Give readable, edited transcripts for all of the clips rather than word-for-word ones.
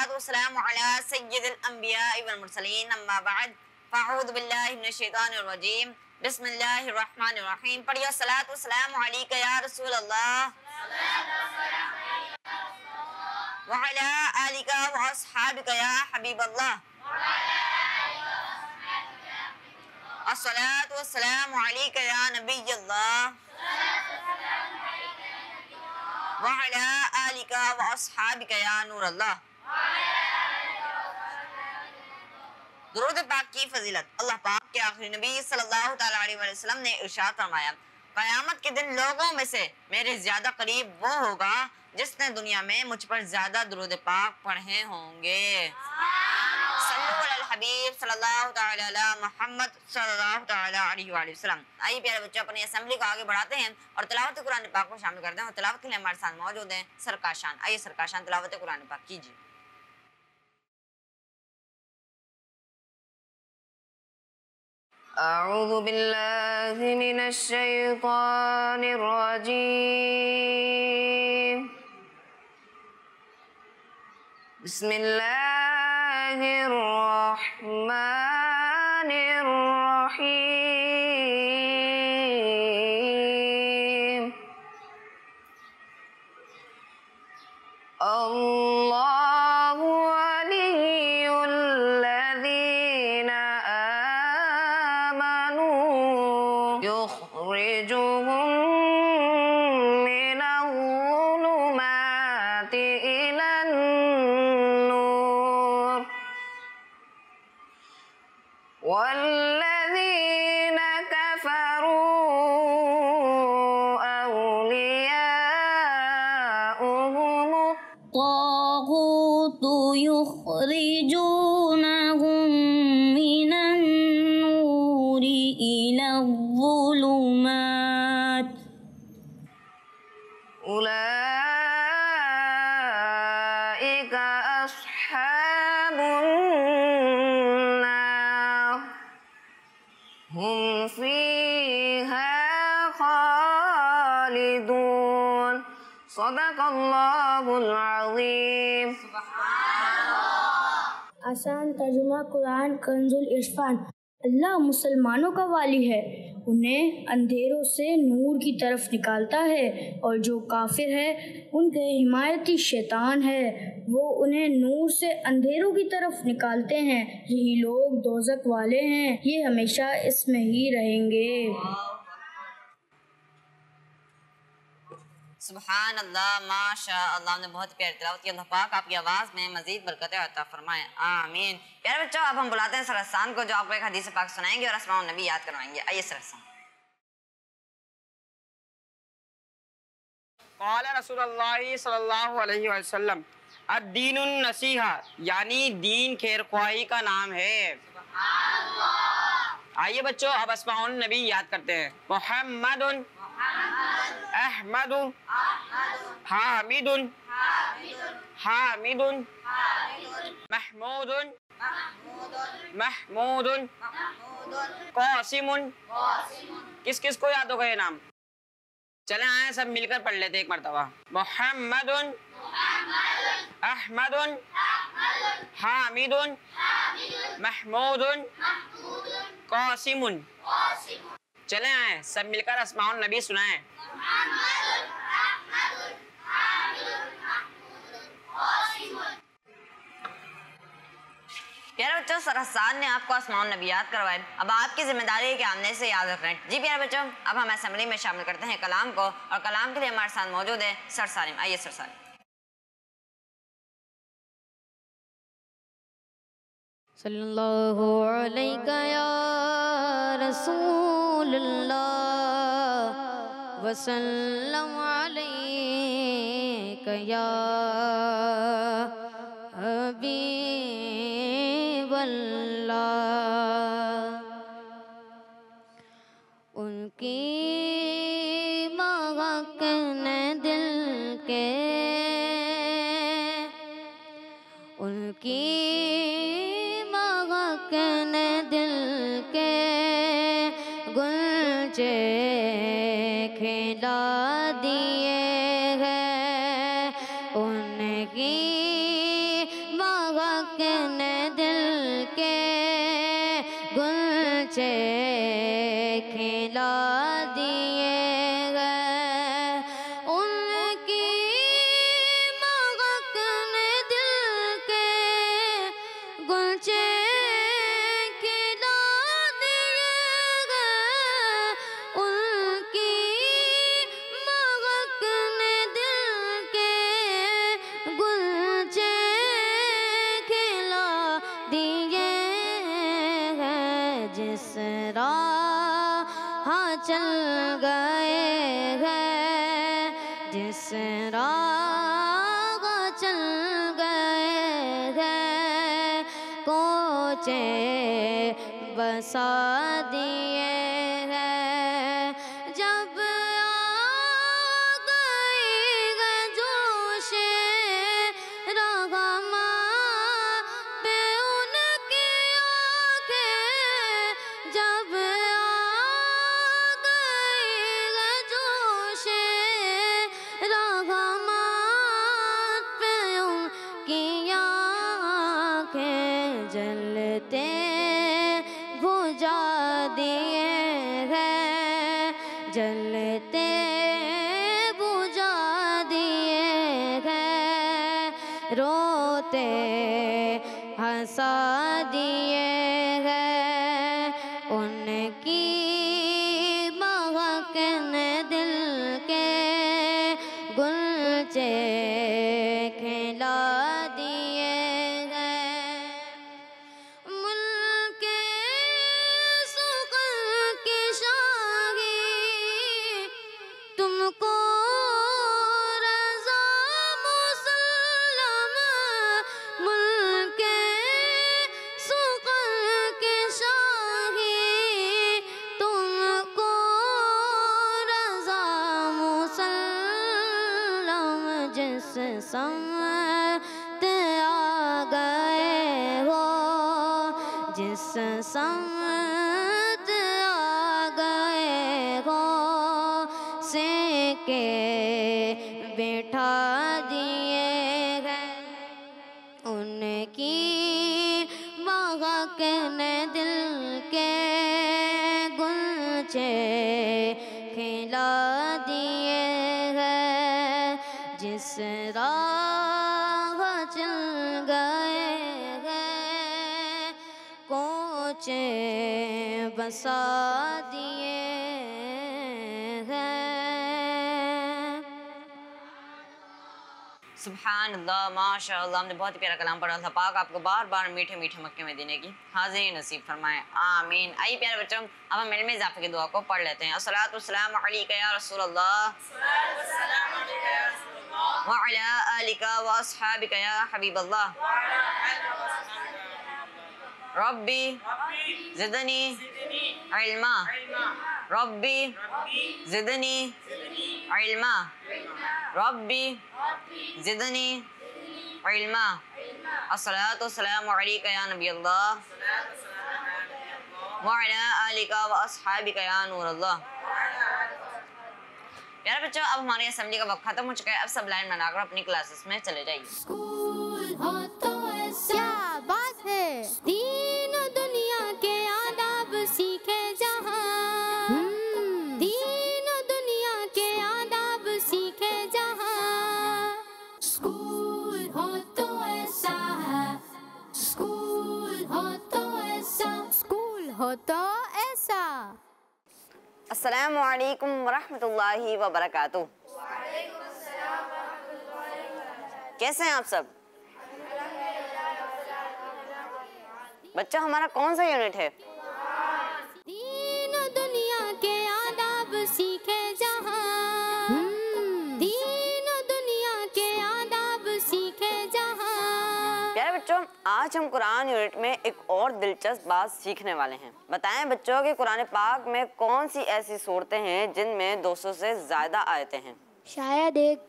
वस्सलातु वस्सलामु अला सय्यिदिल अंबिया वल मुरसलीन अम्मा बाद फ़अऊज़ु बिल्लाहि मिनश शैतानिर रजीम बिस्मिल्लाहिर रहमानिर रहीम। पढ़िए सलातु वस्सलामु अलैका या रसूल अल्लाह व अला आलिका व अस्हाबिका या हबीब अल्लाह। अस्सलातु वस्सलामु अलैका या नबी अल्लाह व अला आलिका व अस्हाबिका या नूर अल्लाह। दुरूद पाक की फजीलत। अल्लाह पाक के आखिरी नबी सल्लल्लाहु तआला अलैहि वसल्लम ने इरशाद फरमाया, क़यामत के दिन लोगों में से मेरे ज्यादा करीब वो होगा जिसने दुनिया में मुझ पर ज्यादा दुरूद पाक पढ़े होंगे। सल्लल्लाहु अलैहि हबीब सल्लल्लाहु तआला अला मुहम्मद सल्लल्लाहु तआला अलैहि वसल्लम। आइए प्यारे बच्चों, अपनी असेंबली को आगे बढ़ाते हैं और तिलावत कुरान पाक को शामिल करते हैं। और तिलावत के लिए हमारे साथ मौजूद हैं सरकाशान। आइए सरकाशान तिलावत कुरान पाक कीजिए। अऊज़ु बिल्लाहि मिनश शैतानिर रजीम। बिस्मिल्लाहिर रहमानिर रहीम। अल्लाहु वलियुल लज़ीना आमनू युख़रिजुहुम मिनज़्ज़ुलुमाति इलन नूर वल्लज़ीना कफ़रू औलियाउहुमुत ताग़ूत युख़रिजूनहुम मिनन नूरि इलज़्ज़ुलुमात उलाइका अस्हाबुन नार हुम फ़ीहा ख़ालिदून। सदक़ल्लाहुल अज़ीम। आसान तर्जुमा कुरान कंजुल इरफान। अल्लाह मुसलमानों का वाली है, उन्हें अंधेरों से नूर की तरफ निकालता है, और जो काफिर है उनके हिमायती शैतान है, वो उन्हें नूर से अंधेरों की तरफ निकालते हैं। यही लोग दोज़ख वाले हैं, ये हमेशा इसमें ही रहेंगे। सुभान अल्लाह, माशा अल्लाह ने बहुत प्यारी तिलावत की। अल्लाह पाक आपकी आवाज़ में मज़ीद बरकतें अता फरमाएं, आमीन। प्यारे बच्चों, अब हम बुलाते हैं सरहसान को, जो आपको एक हदीस पाक सुनाएंगे और अस्माउन नबी याद करवाएंगे। आइए सरहसान। क़ाल रसूलुल्लाह सल्लल्लाहु अलैहि वसल्लम अद्दीनुन नसीहा, यानी दीन खैरख्वाही का नाम है। आइए बच्चों, अब अस्माउन नबी याद करते हैं। मुहम्मदुन अहमदु हामिदुन हामिदुन महमूदुन महमूदुन क़ासिमुन। किस किस को याद होगा ये नाम? चले आए सब मिलकर पढ़ लेते एक मरतबा। मुहम्मदुन अहमदुन हामिदुन महमूदुन क़ासिमुन। चले आए सब मिलकर अस्माउन नबी सुनाएं। प्यारे बच्चों, सरहसान ने आपको अस्माउन नबी याद करवाए। अब आपकी जिम्मेदारी है कि आमने से याद रखना है। जी प्यारे बच्चों, अब हम असेंबली में शामिल करते हैं कलाम को, और कलाम के लिए हमारे साथ मौजूद है सर सालिम। आइए सर सालिम। सल्लल्लाहु अलैका या रसूलल्लाह वसल्लम अलैका या हबीबल्लाह। उनकी महक ने दिल के, उनकी ने दिल के गुलचे खिला दिए हैं। उनकी गुलचे खिला दिए गए, उनकी महक ने दिल के गुलचे खिला दिए गए, उनकी महक ने दिल के गुलचे खिला दिए हैं। जिस राह चल गए हैं, जिस राह चल गए हैं, कोचे बसा दिए हैं। जब आ गई है जोशे रहमा पे उनकी आंखें, जब आ गई है जोशे रहमा पे उनकी आंखें, जलते बुझा दिए हैं, जलते बुझा दिए हैं, रोते हंसा दिए हैं, उनकी महक ने दिल के गुलचे खिला दिए हैं। मुल्के सुक़ल की शाही तुमको रज़ा मुसल्लम, मुल्के सुक़ल की शाही तुमको रज़ा मुसल्लम, जिस समत आ गए हो, जिस समत आ गए हो, से के बैठा दिए हैं, उनकी महक ने दिल के गुलचे खिला दिए हैं। जिस राह चल गए हैं, कोचे बसा दिए हैं। सुभान अल्लाह, माशाअल्लाह। हमने बहुत ही प्यारा कलाम पढ़ा। अल्लाह पाक आपको बार बार मीठे मीठे मक्के में देने की हाज़िरी नसीब फरमाए, आमीन। आइए प्यारे बच्चों, अब हम इल्म इज़ाफ़े की दुआ को पढ़ लेते हैं। अस्सलातु वस्सलामु अलैका या रसूल अल्लाह व अला आलिका व अस्हाबिका या हबीब अल्लाह। रब्बी ज़िदनी इल्मा, रब्बी ज़िदनी इल्मा, रब्बी ज़िदनी इल्मा। अस्सलातु वस्सलामु अलैका या नबी अल्लाह व अला आलिका व अस्हाबिका या नूर अल्लाह। प्यारे बच्चों, अब हमारी असेंबली का वक्त खत्म हो चुका है। अब सब लाइन बनाकर अपनी क्लासेस में चले जाइए। स्कूल हो तो क्या बात है, दीन दुनिया के आदाब सीखे जहाँ, दीन दुनिया के आदाब सीखे जहाँ। स्कूल हो तो ऐसा है, स्कूल हो तो ऐसा, स्कूल हो तो ऐसा। अस्सलामु अलैकुम वरहमतुल्लाहि वबरकातुह। कैसे हैं आप सब बच्चों? हमारा कौन सा यूनिट है? दीन दुनिया के आदाब सीखे जहाँ, दीन दुनिया के आदाब सीखे जहाँ। प्यारे बच्चों, आज हम कुरान यूनिट में एक और दिलचस्प बात सीखने वाले हैं। बताएं बच्चों कि कुरान पाक में कौन सी ऐसी सूरतें हैं जिनमें 200 से ज्यादा आयतें हैं? शायद एक,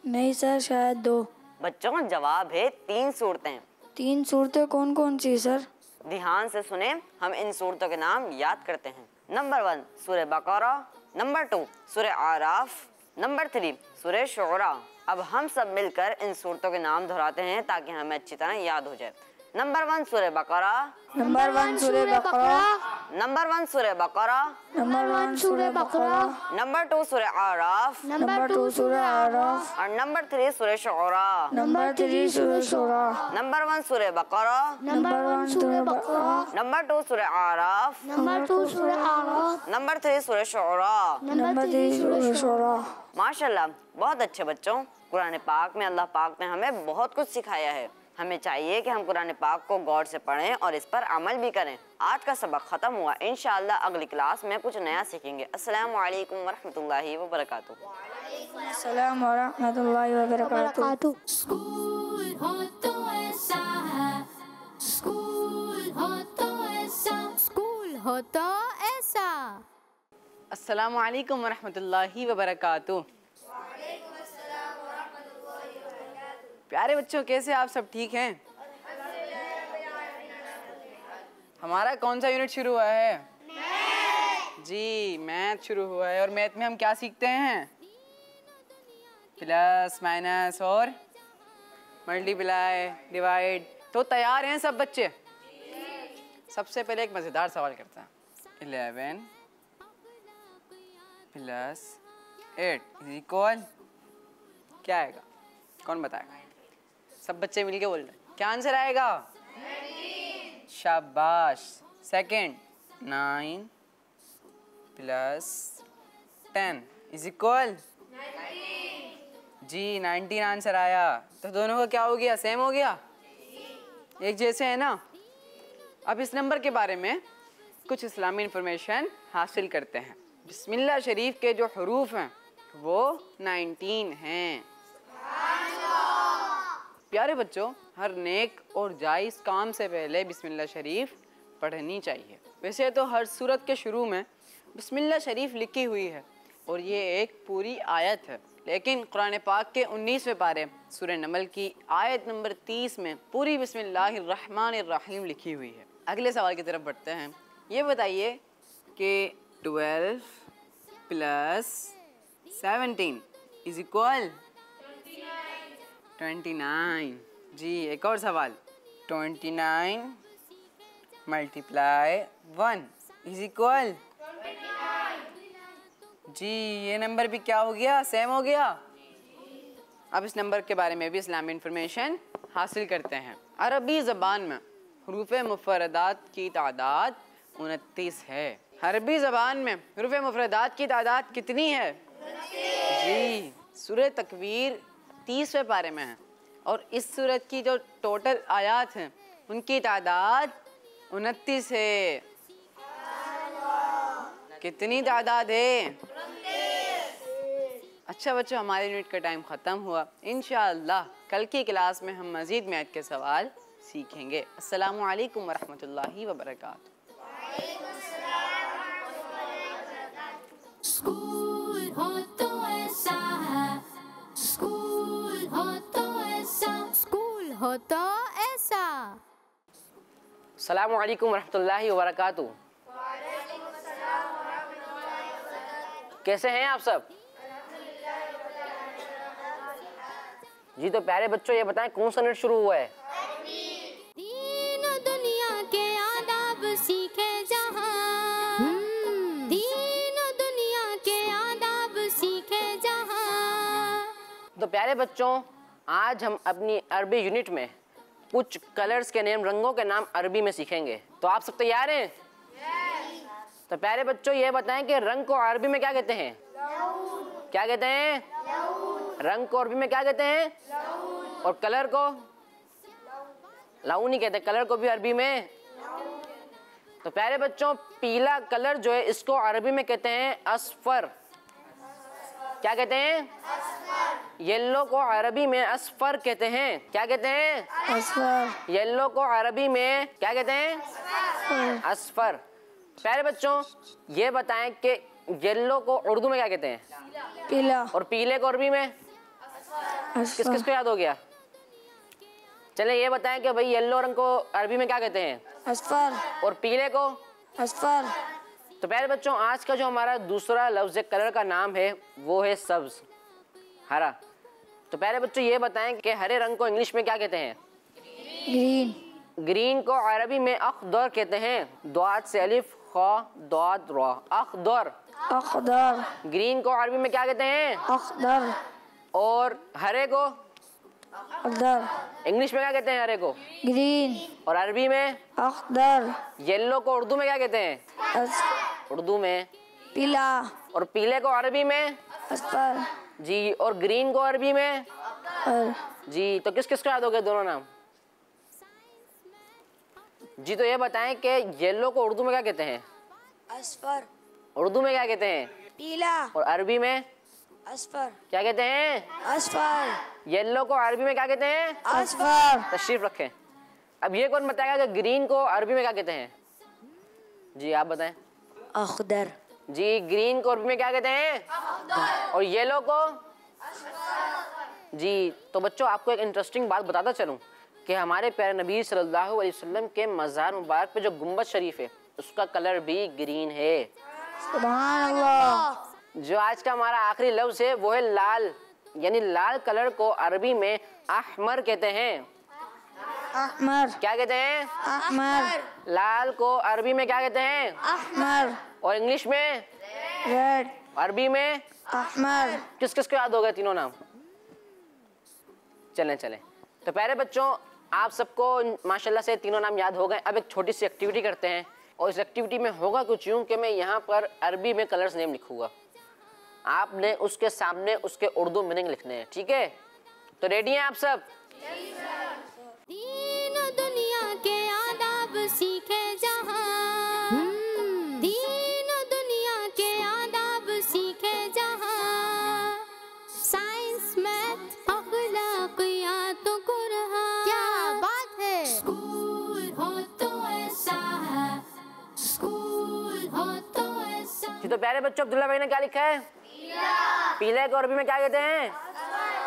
नहीं सर शायद 2। बच्चों जवाब है 3 सूरतें। 3 सूरतें कौन कौन सी सर? ध्यान से सुने, हम इन सूरतों के नाम याद करते हैं। नंबर 1 सूरह बकरा, नंबर 2 सूरह आराफ, नंबर 3 सूरह शुरा। अब हम सब मिलकर इन सूरतों के नाम दोहराते हैं ताकि हमें अच्छी तरह याद हो जाए। नंबर 1 सूरह बकरा, नंबर 1 सूरह बकरा, नंबर 1 सूरह बकरा, नंबर 1 सूरह बकरा, नंबर 2 सूरह आराफ, नंबर 2 सूरह आराफ, और नंबर 3 सूरह शुरा। नंबर 3 सूरह शुरा, नंबर 1 सूरह बकरा, नंबर 1 सूरह बकरा, नंबर 2 सूरह आराफ, नंबर 2 सूरह आराफ, नंबर 3 सूरह शुरा। नंबर 3 सूरह शुरा। माशाल्लाह, बहुत अच्छे बच्चों। कुरान पाक में अल्लाह पाक ने हमें बहुत कुछ सिखाया है। हमें चाहिए कि हम कुरान पाक को गौर से पढ़ें और इस पर अमल भी करें। आज का सबक ख़त्म हुआ। इंशाअल्लाह अगली क्लास में कुछ नया सीखेंगे। अस्सलामु अलैकुम वरहमतुल्लाहि वबरकातुहू। अस्सलाम वरहमतुल्लाहि वबरकातुहू। स्कूल हो तो ऐसा है, स्कूल हो तो ऐसा, स्कूल हो तो ऐसा। अस्सलामु अलैकुम वरहमतुल्लाहि वबरकातुहू। प्यारे बच्चों, कैसे आप सब ठीक हैं? हमारा कौन सा यूनिट शुरू हुआ है? जी, मैथ शुरू हुआ है। और मैथ में हम क्या सीखते हैं? प्लस, माइनस और मल्टीप्लाई, डिवाइड। तो तैयार हैं सब बच्चे? सबसे पहले एक मज़ेदार सवाल करते हैं। 11 प्लस 8 इज इक्वल क्या आएगा? कौन बताएगा? सब बच्चे मिलके बोल रहे हैं। क्या आंसर आएगा? शाबाश। सेकंड, 9 प्लस 10 इज इक्वल जी 19 आंसर आया। तो दोनों का क्या हो गया? सेम हो गया, एक जैसे है ना। अब इस नंबर के बारे में कुछ इस्लामी इंफॉर्मेशन हासिल करते हैं। बिस्मिल्लाह शरीफ के जो हरूफ हैं वो 19 हैं। प्यारे बच्चों, हर नेक और जायज़ काम से पहले बिस्मिल्लाह शरीफ पढ़नी चाहिए। वैसे तो हर सूरत के शुरू में बिस्मिल्लाह शरीफ लिखी हुई है और ये एक पूरी आयत है, लेकिन कुरान पाक के 19वें पारे सूरह नमल की आयत नंबर 30 में पूरी बिस्मिल्लाहिर्रहमानिर्रहीम लिखी हुई है। अगले सवाल की तरफ बढ़ते हैं। ये बताइए कि 12 प्लस 17 इज इक्वल 29। जी, एक और सवाल। 29 मल्टीप्लाई 1 इज इक्वल जी, ये नंबर भी क्या हो गया? सेम हो गया। अब इस नंबर के बारे में भी इस्लामी इंफॉर्मेशन हासिल करते हैं। अरबी ज़बान में हरूफ मुफरदात की तादाद 29 है। अरबी ज़बान में हरूफ मुफरदात की तादाद कितनी है? जी, सूरह तकवीर 30वें पारे में है और इस सूरत की जो टोटल आयात हैं उनकी तादाद 29 है। कितनी तादाद है? अच्छा बच्चों, हमारे यूनिट का टाइम ख़त्म हुआ। इंशाअल्लाह कल की क्लास में हम मज़ीद मैथ के सवाल सीखेंगे। अस्सलामु अलैकुम वरहमतुल्लाहि वबरकातुहू। स्कूल हो तो ऐसा है, स्कूल हो तो ऐसा, स्कूल हो तो ऐसा। अस्सलामु अलैकुम वरहमतुल्लाहि वबरकातुहू। कैसे हैं आप सब? जी, तो प्यारे बच्चों, ये बताएं कौन सा यूनिट शुरू हुआ है? दीन दुनिया के आदाब सीखे जहां, दीन दुनिया के आदाब सीखे जहां। तो प्यारे बच्चों, आज हम अपनी अरबी यूनिट में कुछ कलर्स के नेम, रंगों के नाम अरबी में सीखेंगे। तो आप सब तैयार हैं? तो प्यारे बच्चों, ये बताएं कि रंग को अरबी में क्या कहते हैं? क्या कहते हैं? रंग को अरबी में क्या कहते हैं? और कलर को? लाउनी कहते हैं। कलर को भी अरबी में? तो प्यारे बच्चों, पीला कलर जो है इसको अरबी में कहते हैं अस्फर। क्या कहते हैं? येलो को अरबी में अस्फर कहते हैं। क्या कहते हैं? अस्फर। येलो को अरबी में क्या कहते हैं? अस्फर। प्यारे बच्चों, ये बताएं कि येलो को उर्दू में क्या कहते हैं? पीला। और पीले को अरबी में? किस किस को याद हो गया? चले ये बताएं कि भाई येलो रंग को अरबी में क्या कहते हैं? अस्फर। और पीले को? अस्फर। तो प्यारे बच्चों, आज का जो हमारा दूसरा लफ्ज़ कलर का नाम है वो है सब्ज, हरा। तो प्यारे बच्चों, ये बताएं कि हरे रंग को इंग्लिश में क्या कहते हैं? ग्रीन। ग्रीन को अरबी में अखदर कहते हैं। द्वाद से अलिफ खा द्वाद रा, अखदर। अखदर। ग्रीन को अरबी में क्या कहते हैं? अखदर। और हरे को? अखदर। इंग्लिश में क्या कहते हैं हरे को? ग्रीन। और अरबी में? अखदर। येलो को उर्दू में क्या कहते हैं? उर्दू में पीला। और पीले को अरबी में? अस्फर। जी। और ग्रीन को अरबी में? जी। तो किस किस को याद हो गए दोनों नाम? जी। तो ये बताएं कि येलो को उर्दू में क्या कहते हैं? अस्फर। उर्दू में क्या कहते हैं? पीला। और अरबी में अस्फर। क्या कहते हैं? अस्फर। येलो को अरबी में क्या कहते हैं? अस्फर। तशरीफ रखें। अब ये कौन बताएगा कि ग्रीन को अरबी में क्या कहते हैं? जी आप बताएं। अखदर। जी। ग्रीन को अरबी में क्या कहते हैं? और येलो को? जी। तो बच्चों आपको एक इंटरेस्टिंग बात बताता चलूं कि हमारे प्यारे नबी सल्लल्लाहु अलैहि वसल्लम के मज़ार मुबारक पे जो गुम्बद शरीफ है उसका कलर भी ग्रीन है। सुभान अल्लाह। जो आज का हमारा आखिरी लफ्ज़ है वो है लाल, यानी लाल कलर को अरबी में अहमर कहते हैं। अहमर। क्या कहते हैं? अहमर। लाल को अरबी में क्या कहते हैं? अहमर। और इंग्लिश में? रेड। अरबी में? अहमर। किस किस को याद हो गए तीनों नाम? चलें चलें। तो प्यारे बच्चों आप सबको माशाल्लाह से तीनों नाम याद हो गए। अब एक छोटी सी एक्टिविटी करते हैं और इस एक्टिविटी में होगा कुछ यूँ कि मैं यहाँ पर अरबी में कलर्स नेम लिखूंगा, आपने उसके सामने उसके उर्दू मीनिंग लिखने हैं। ठीक है? तो रेडी हैं आप सब? दीन दुनिया के आदाब सीखे जहां, दीन दुनिया के आदाब सीखे जहां, साइंस मैथ अखलाकियात कुरान। क्या बात है। स्कूल हो तो ऐसा है, स्कूल हो तो ऐसा। जी। तो प्यारे बच्चों अब्दुल्ला भाई ने क्या लिखा है? पीले को अरबी में क्या कहते हैं?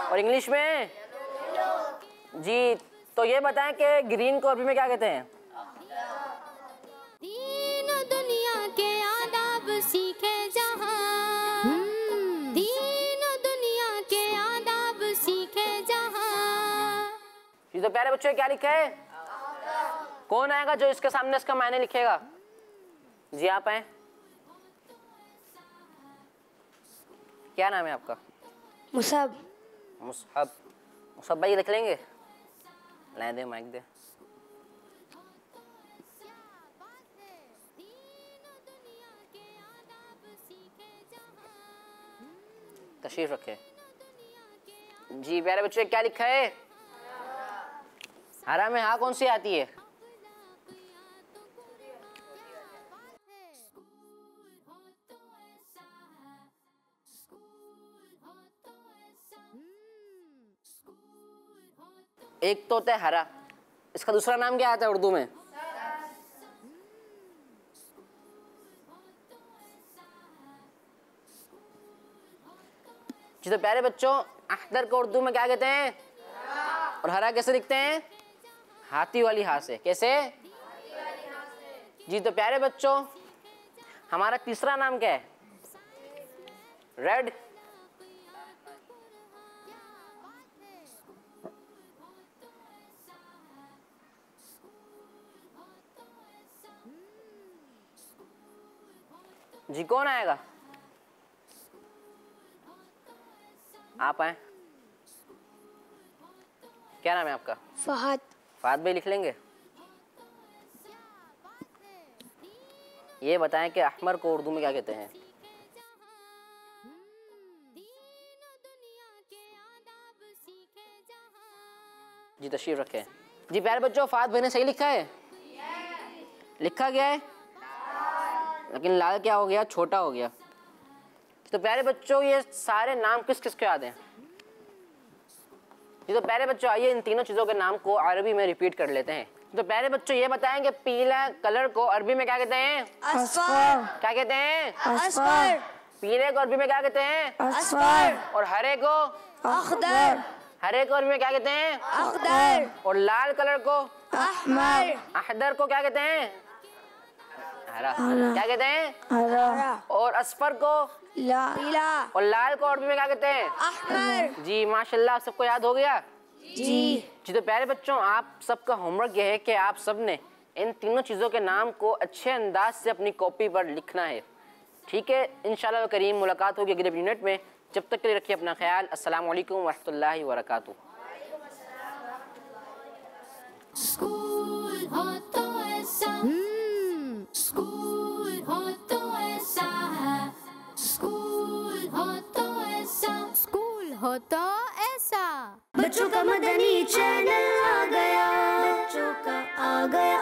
और इंग्लिश में? जी। तो ये बताएं कि ग्रीन को अरबी में क्या कहते हैं? दीन दुनिया के आदाब सीखे जहां, दीन दुनिया के आदाब सीखे जहां। जी। तो प्यारे बच्चों क्या लिखा है? कौन आएगा जो इसके सामने इसका मायने लिखेगा? जी आप आए। क्या नाम है आपका? मुसब। मुसहब। मुसहब भाई लिख लेंगे? लाए दे माइक दे। तशरीफ रखे। जी प्यारे बच्चों क्या लिखा है? हरा में हाँ कौन सी आती है? एक तो होता है हरा, इसका दूसरा नाम क्या आता है उर्दू में? जी। तो प्यारे बच्चों अखदर को उर्दू में क्या कहते हैं? और हरा कैसे लिखते हैं? हाथी वाली हा से। कैसे? जी। तो प्यारे बच्चों हमारा तीसरा नाम क्या है? रेड। जी कौन आएगा? आप आए। क्या नाम है आपका? फहद। फहद भाई लिख लेंगे? ये बताएं कि अहमर को उर्दू में क्या कहते हैं? जी तशरीफ रखें। जी प्यारे बच्चों फहद भाई ने सही लिखा है? लिखा गया है लेकिन लाल क्या हो गया? छोटा हो गया। तो प्यारे बच्चों ये सारे नाम किस किस को याद हैं? जी। तो प्यारे बच्चों आइए इन तीनों चीज़ों के नाम को अरबी में रिपीट कर लेते हैं। तो प्यारे बच्चों ये बताएं कि पीला कलर को अरबी में क्या कहते हैं? अस्फर। क्या कहते हैं? अस्फर। पीले को अरबी में क्या कहते हैं? अस्फर। और हरे को? अखदर। हरे को अरबी में क्या कहते हैं? अखदर। और लाल कलर को? अहमर। अहदर को क्या कहते हैं? हरा। क्या कहते हैं? हरा। और असफर को? पीला। और लाल को अरबी में क्या कहते हैं? अहमर। जी माशाल्लाह सबको याद हो गया। जी तो प्यारे बच्चों, आप सबका होमवर्क यह है कि आप सब ने इन तीनों चीज़ों के नाम को अच्छे अंदाज से अपनी कॉपी पर लिखना है। ठीक है, इंशाल्लाह करीम मुलाकात होगी अगले यूनिट में। जब तक के लिए रखिए अपना ख्याल। अस्सलाम वालेकुम वरहमतुल्लाहि वबरकातुहू। स्कूल हो तो ऐसा, स्कूल हो तो ऐसा है, स्कूल हो तो ऐसा, स्कूल हो तो ऐसा। बच्चों का मदनी चैनल आ गया, बच्चों का आ गया